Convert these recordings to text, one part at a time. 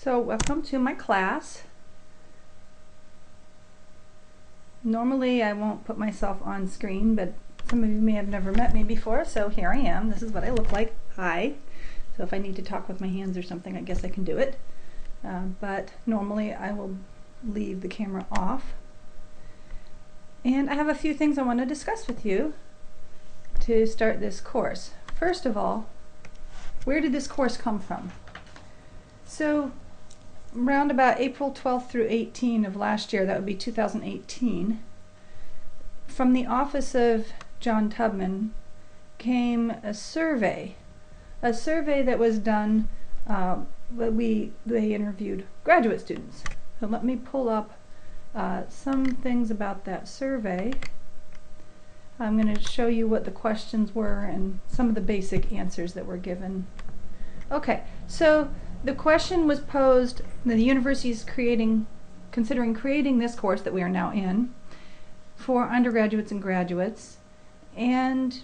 So welcome to my class. Normally I won't put myself on screen, but some of you may have never met me before, so here I am. This is what I look like. Hi. So if I need to talk with my hands or something, I guess I can do it. But normally I will leave the camera off. And I have a few things I want to discuss with you to start this course. First of all, where did this course come from? So around about April 12th through 18 of last year, that would be 2018, from the office of John Tubman came a survey that was done. They interviewed graduate students. So let me pull up some things about that survey. I'm going to show you what the questions were and some of the basic answers that were given. Okay, so the question was posed, the university is considering creating this course that we are now in for undergraduates and graduates, and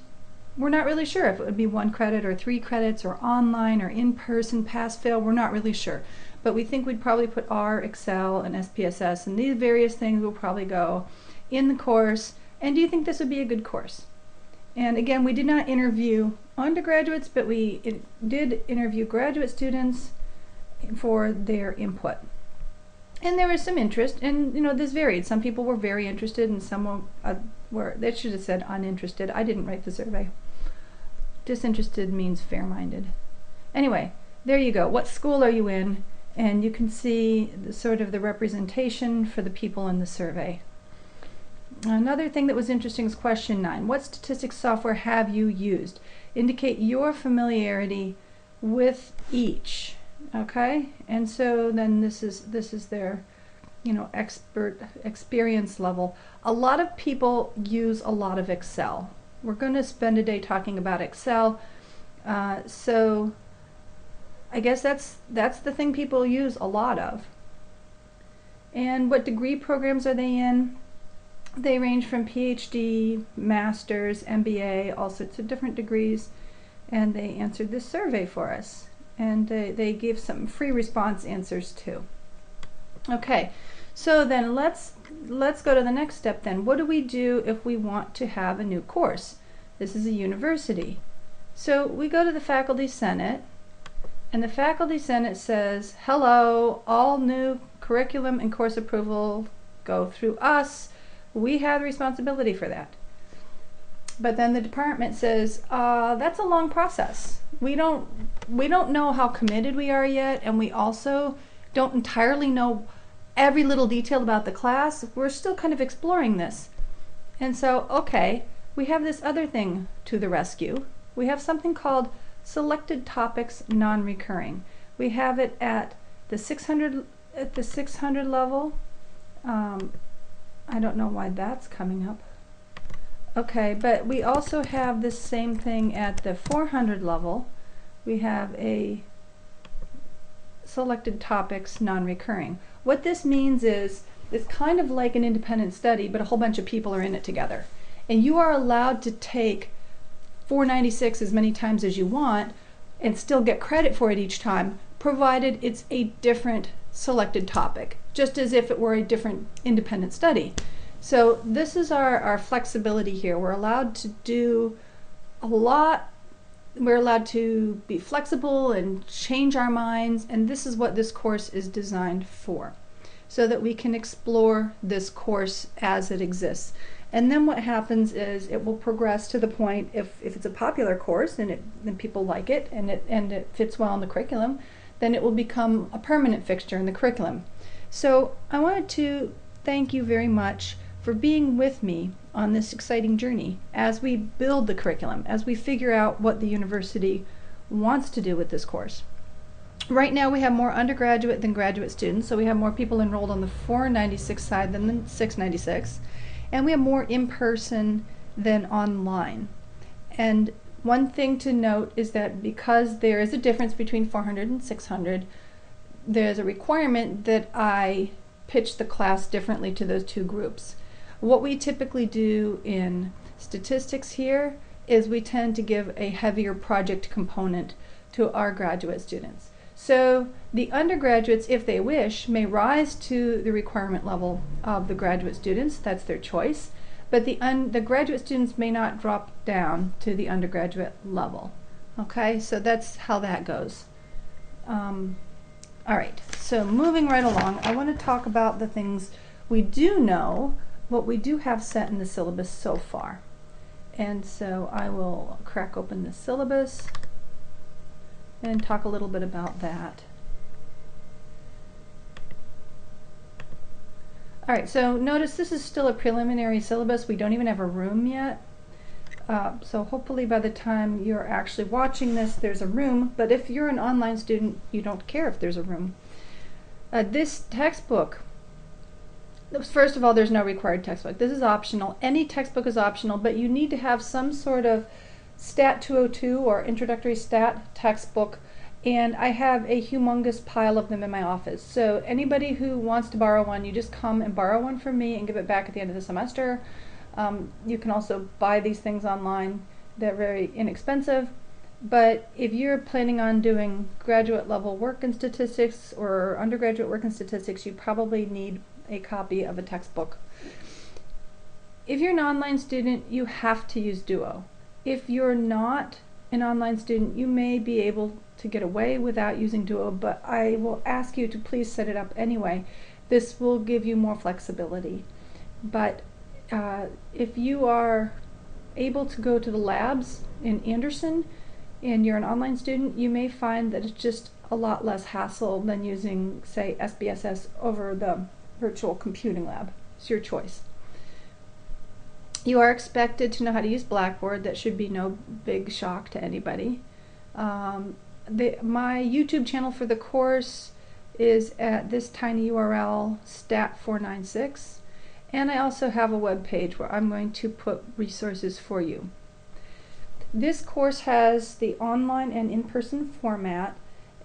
we're not really sure if it would be 1 credit or 3 credits or online or in-person, pass-fail. We're not really sure, but we think we'd probably put R, Excel, and SPSS, and these various things will probably go in the course. And do you think this would be a good course? And again, we did not interview undergraduates, but we did interview graduate students for their input. And there was some interest, and this varied. Some people were very interested and some were, they should have said uninterested. I didn't write the survey. Disinterested means fair-minded. Anyway, there you go. What school are you in? And you can see the representation for the people in the survey. Another thing that was interesting is question 9. What statistics software have you used? Indicate your familiarity with each. Okay, and so then this is their experience level. A lot of people use a lot of Excel. We're going to spend a day talking about Excel, so I guess that's the thing people use a lot of. And what degree programs are they in? They range from PhD, Masters, MBA, all sorts of different degrees, and they answered this survey for us. And they gave some free response answers too. Okay, so then let's go to the next step then. What do we do if we want to have a new course? This is a university. So we go to the Faculty Senate, and the Faculty Senate says, hello, all new curriculum and course approval go through us. We have the responsibility for that. But then the department says, that's a long process. We don't know how committed we are yet, and we also don't entirely know every little detail about the class. We're still kind of exploring this. And so, okay, we have this other thing to the rescue. We have something called Selected Topics Non-Recurring. We have it at the 600 level. I don't know why that's coming up. Okay, but we also have this same thing at the 400 level. We have a Selected Topics Non-Recurring. What this means is it's kind of like an independent study, but a whole bunch of people are in it together. And you are allowed to take 496 as many times as you want and still get credit for it each time, provided it's a different selected topic, just as if it were a different independent study. So this is our flexibility here. We're allowed to do a lot. We're allowed to be flexible and change our minds, and this is what this course is designed for, so that we can explore this course as it exists. And then what happens is it will progress to the point, if it's a popular course and people like it and it fits well in the curriculum, then it will become a permanent fixture in the curriculum. So I wanted to thank you very much for being with me on this exciting journey as we build the curriculum, as we figure out what the university wants to do with this course. Right now we have more undergraduate than graduate students, so we have more people enrolled on the 496 side than the 696, and we have more in-person than online. And one thing to note is that because there is a difference between 400 and 600, there's a requirement that I pitch the class differently to those two groups. What we typically do in statistics here is we tend to give a heavier project component to our graduate students. So the undergraduates, if they wish, may rise to the requirement level of the graduate students. That's their choice. But the graduate students may not drop down to the undergraduate level. Okay, so that's how that goes. All right, so moving right along, I want to talk about the things we do know, what we do have set in the syllabus so far. And so I will crack open the syllabus and talk a little bit about that. All right, so notice this is still a preliminary syllabus. We don't even have a room yet. So hopefully by the time you're actually watching this, there's a room. But if you're an online student, you don't care if there's a room. This textbook, first of all, there's no required textbook. This is optional. Any textbook is optional, but you need to have some sort of Stat 202 or Introductory Stat textbook, and I have a humongous pile of them in my office. So anybody who wants to borrow one, you just come and borrow one from me and give it back at the end of the semester. You can also buy these things online. They're very inexpensive. But if you're planning on doing graduate level work in statistics or undergraduate work in statistics, you probably need a copy of a textbook. If you're an online student, you have to use Duo. If you're not an online student, you may be able to get away without using Duo, but I will ask you to please set it up anyway. This will give you more flexibility. But if you are able to go to the labs in Anderson and you're an online student, you may find that it's just a lot less hassle than using, say, SBSS over the virtual computing lab. It's your choice. You are expected to know how to use Blackboard. That should be no big shock to anybody. My YouTube channel for the course is at this tiny URL, stat496. And I also have a web page where I'm going to put resources for you. This course has the online and in-person format,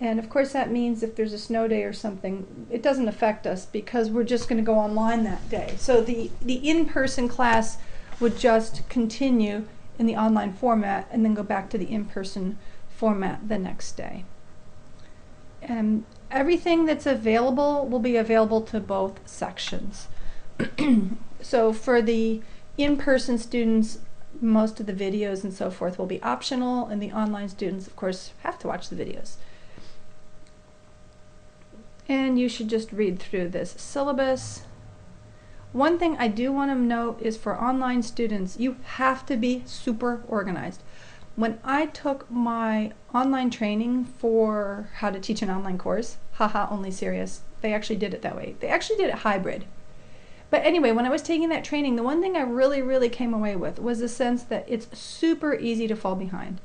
and of course that means if there's a snow day or something, it doesn't affect us because we're just going to go online that day. So the in-person class would just continue in the online format and then go back to the in-person format the next day. And everything that's available will be available to both sections. So for the in-person students, most of the videos and so forth will be optional, and the online students, of course, have to watch the videos. And you should just read through this syllabus. One thing I do want to note is for online students, you have to be super organized. When I took my online training for how to teach an online course, haha, only serious, they actually did it that way. They actually did it hybrid. But anyway, when I was taking that training, the one thing I really came away with was the sense that it's super easy to fall behind.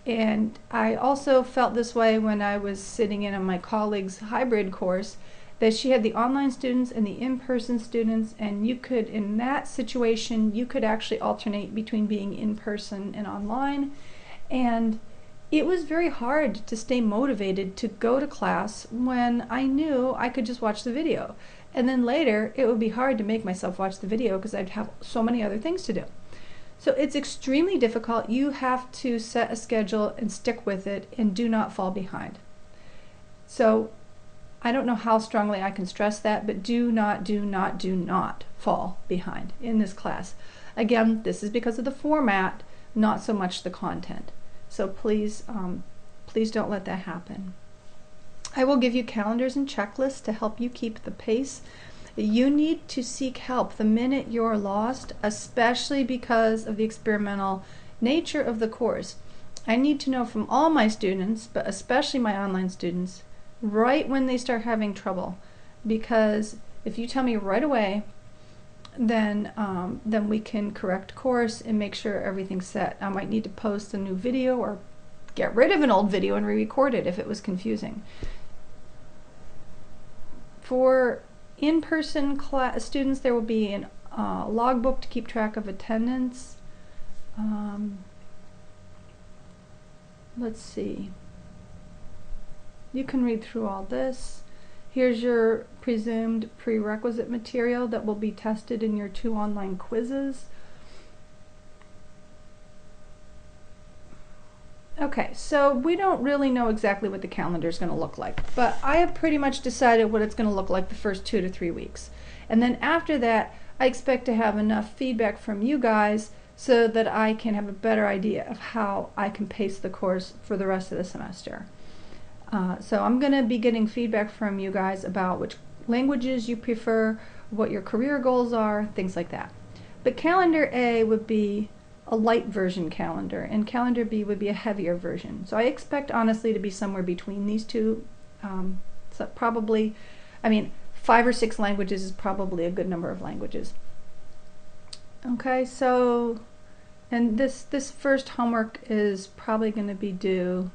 And I also felt this way when I was sitting in on my colleague's hybrid course, that she had the online students and the in-person students, and you could, in that situation, you could actually alternate between being in-person and online. And it was very hard to stay motivated to go to class when I knew I could just watch the video. And then later, it would be hard to make myself watch the video because I'd have so many other things to do. So it's extremely difficult. You have to set a schedule and stick with it and do not fall behind. So I don't know how strongly I can stress that, but do not fall behind in this class. Again, this is because of the format, not so much the content. So please, please don't let that happen. I will give you calendars and checklists to help you keep the pace. You need to seek help the minute you're lost, especially because of the experimental nature of the course. I need to know from all my students, but especially my online students, right when they start having trouble. Because if you tell me right away, then we can correct course and make sure everything's set. I might need to post a new video or get rid of an old video and re-record it if it was confusing. For in-person students, there will be a logbook to keep track of attendance. Let's see. You can read through all this. Here's your presumed prerequisite material that will be tested in your 2 online quizzes. Okay. Okay, so we don't really know exactly what the calendar is going to look like, but I have pretty much decided what it's going to look like the first 2 to 3 weeks. And then after that, I expect to have enough feedback from you guys so that I can have a better idea of how I can pace the course for the rest of the semester. So I'm going to be getting feedback from you guys about which languages you prefer, what your career goals are, things like that. But calendar A would be a light version calendar, and calendar B would be a heavier version. So I expect honestly to be somewhere between these two. So probably, 5 or 6 languages is probably a good number of languages. Okay, so, and this first homework is probably going to be due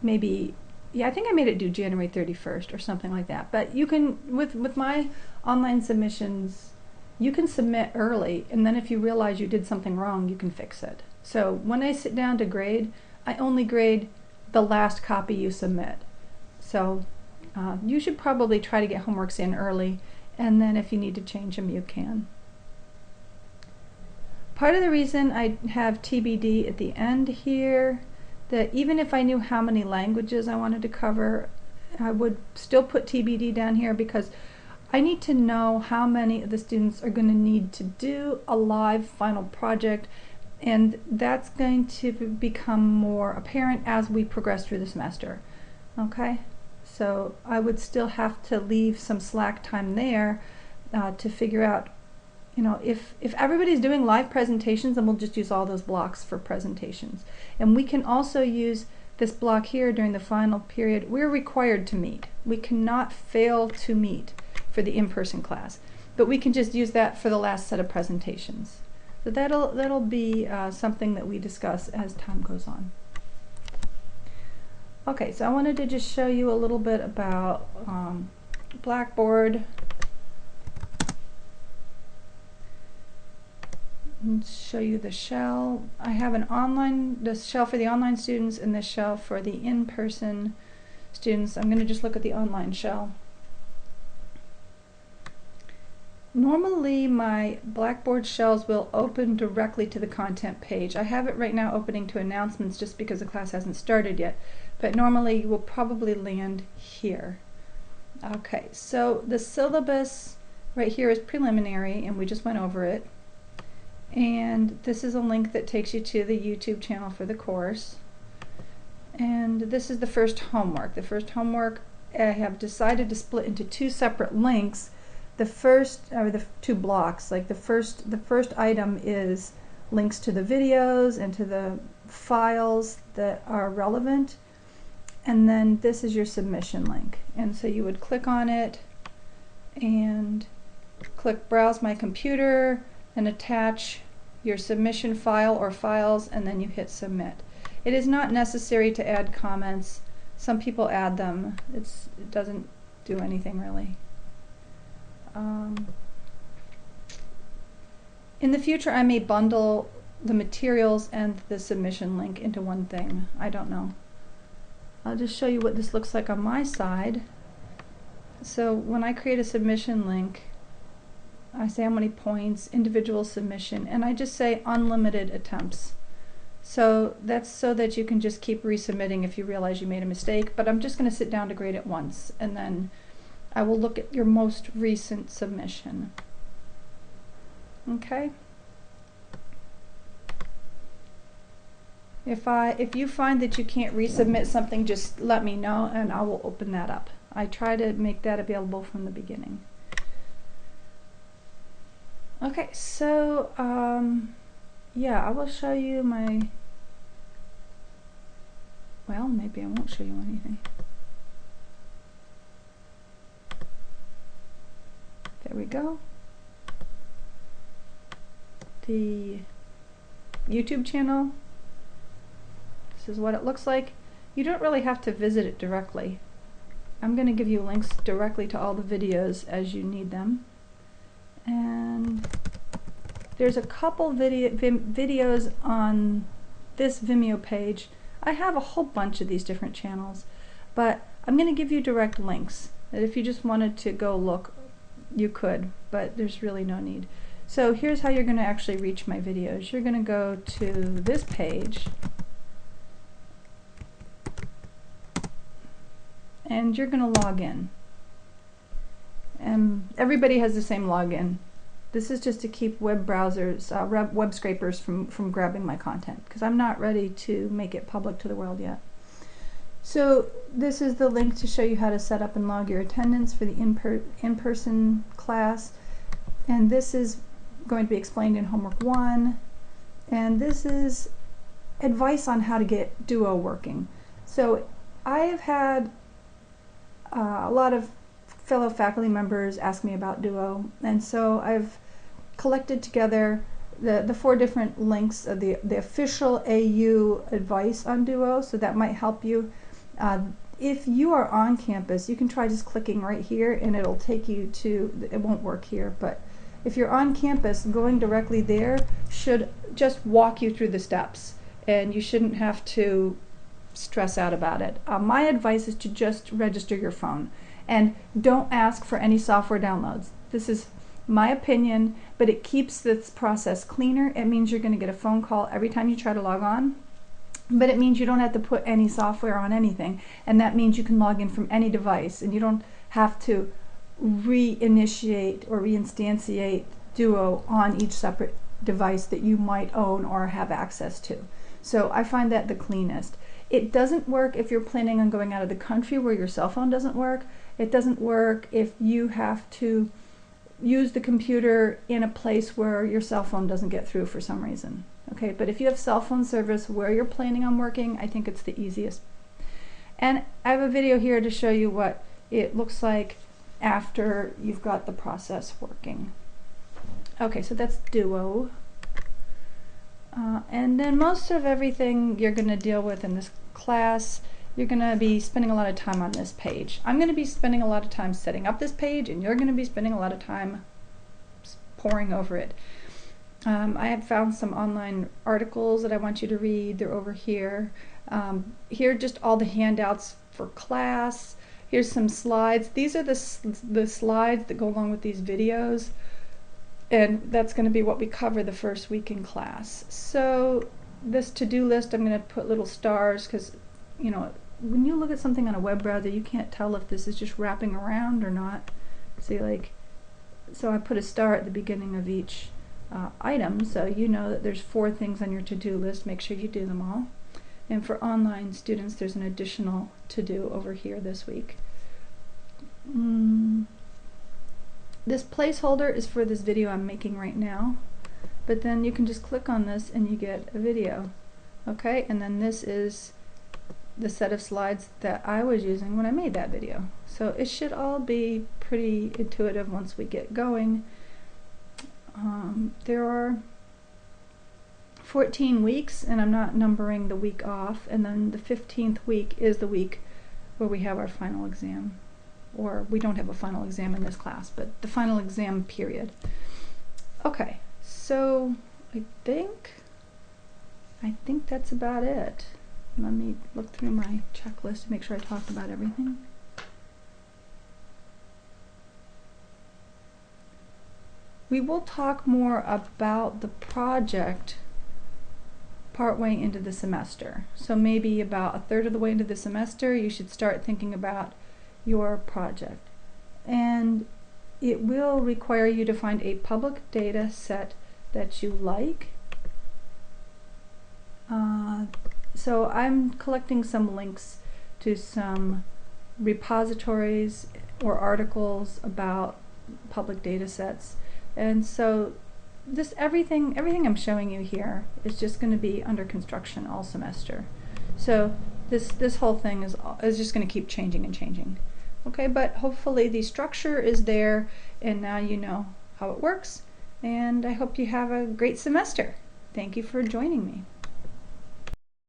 maybe, yeah, I think I made it due January 31st or something like that. But you can, with my online submissions, you can submit early, and then if you realize you did something wrong, you can fix it. So when I sit down to grade, I only grade the last copy you submit. So you should probably try to get homeworks in early, and then if you need to change them, you can. Part of the reason I have TBD at the end here, that even if I knew how many languages I wanted to cover, I would still put TBD down here because I need to know how many of the students are going to need to do a live final project, and that's going to become more apparent as we progress through the semester. Okay, so I would still have to leave some slack time there to figure out, if everybody's doing live presentations, then we'll just use all those blocks for presentations. And we can also use this block here during the final period. We're required to meet. We cannot fail to meet for the in-person class, but we can just use that for the last set of presentations. So that'll be something that we discuss as time goes on. Okay, so I wanted to just show you a little bit about Blackboard and show you the shell. I have the shell for the online students and the shell for the in-person students. I'm going to just look at the online shell. Normally my Blackboard shells will open directly to the content page. I have it right now opening to announcements just because the class hasn't started yet, but normally you will probably land here. Okay, so the syllabus right here is preliminary, and we just went over it. And this is a link that takes you to the YouTube channel for the course. And this is the first homework. The first homework I have decided to split into 2 separate links. The first, or the 2 blocks, like the first item is links to the videos and to the files that are relevant, and then this is your submission link. And so you would click on it and click Browse My Computer and attach your submission file or files, and then you hit Submit. It is not necessary to add comments. Some people add them. It doesn't do anything really. In the future, I may bundle the materials and the submission link into one thing. I don't know. I'll just show you what this looks like on my side. So when I create a submission link, I say how many points, individual submission, and I just say unlimited attempts. So that's so that you can just keep resubmitting if you realize you made a mistake, but I'm just going to sit down to grade it once, and then I will look at your most recent submission. Okay? If you find that you can't resubmit something, just let me know and I will open that up. I try to make that available from the beginning. Okay, so yeah, I will show you my, well, maybe I won't show you anything. There we go. The YouTube channel. This is what it looks like. You don't really have to visit it directly. I'm going to give you links directly to all the videos as you need them. And there's a couple videos on this Vimeo page. I have a whole bunch of these different channels, but I'm going to give you direct links. That if you just wanted to go look, you could, but there's really no need. So here's how you're going to actually reach my videos. You're going to go to this page, and you're going to log in. And everybody has the same login. This is just to keep web browsers, web scrapers from grabbing my content, because I'm not ready to make it public to the world yet. So this is the link to show you how to set up and log your attendance for the in-person class. And this is going to be explained in homework 1. And this is advice on how to get Duo working. So I have had a lot of fellow faculty members ask me about Duo, and so I've collected together the 4 different links of the official AU advice on Duo, so that might help you. If you are on campus, you can try just clicking right here and it'll take you to, it won't work here, but if you're on campus, going directly there should just walk you through the steps, and you shouldn't have to stress out about it. My advice is to just register your phone and don't ask for any software downloads. This is my opinion, but it keeps this process cleaner. It means you're going to get a phone call every time you try to log on, but it means you don't have to put any software on anything, and that means you can log in from any device, and you don't have to reinitiate or reinstantiate Duo on each separate device that you might own or have access to. So I find that the cleanest. It doesn't work if you're planning on going out of the country where your cell phone doesn't work. It doesn't work if you have to use the computer in a place where your cell phone doesn't get through for some reason. Okay, but if you have cell phone service where you're planning on working, I think it's the easiest. And I have a video here to show you what it looks like after you've got the process working. Okay, so that's Duo. And then most of everything you're going to deal with in this class, you're going to be spending a lot of time on this page. I'm going to be spending a lot of time setting up this page, and you're going to be spending a lot of time poring over it. I have found some online articles that I want you to read. They're over here. Here are just all the handouts for class. Here's some slides. These are the slides that go along with these videos, and that's going to be what we cover the first week in class. So this to-do list, I'm going to put little stars, because you know, when you look at something on a web browser, you can't tell if this is just wrapping around or not. See, like, so I put a star at the beginning of each item, so you know that there's 4 things on your to-do list. Make sure you do them all. And for online students, there's an additional to-do over here this week. This placeholder is for this video I'm making right now, but then you can just click on this and you get a video. Okay, and then this is the set of slides that I was using when I made that video. So it should all be pretty intuitive once we get going. There are 14 weeks, and I'm not numbering the week off, and then the 15th week is the week where we have our final exam. Or we don't have a final exam in this class, but the final exam period. Okay, so I think that's about it. Let me look through my checklist to make sure I talked about everything. We will talk more about the project partway into the semester. So maybe about a third of the way into the semester, you should start thinking about your project. And it will require you to find a public data set that you like. So I'm collecting some links to some repositories or articles about public data sets. And so this everything I'm showing you here is just going to be under construction all semester. So this whole thing is just going to keep changing and changing. Okay, but hopefully the structure is there, and now you know how it works, and I hope you have a great semester. Thank you for joining me.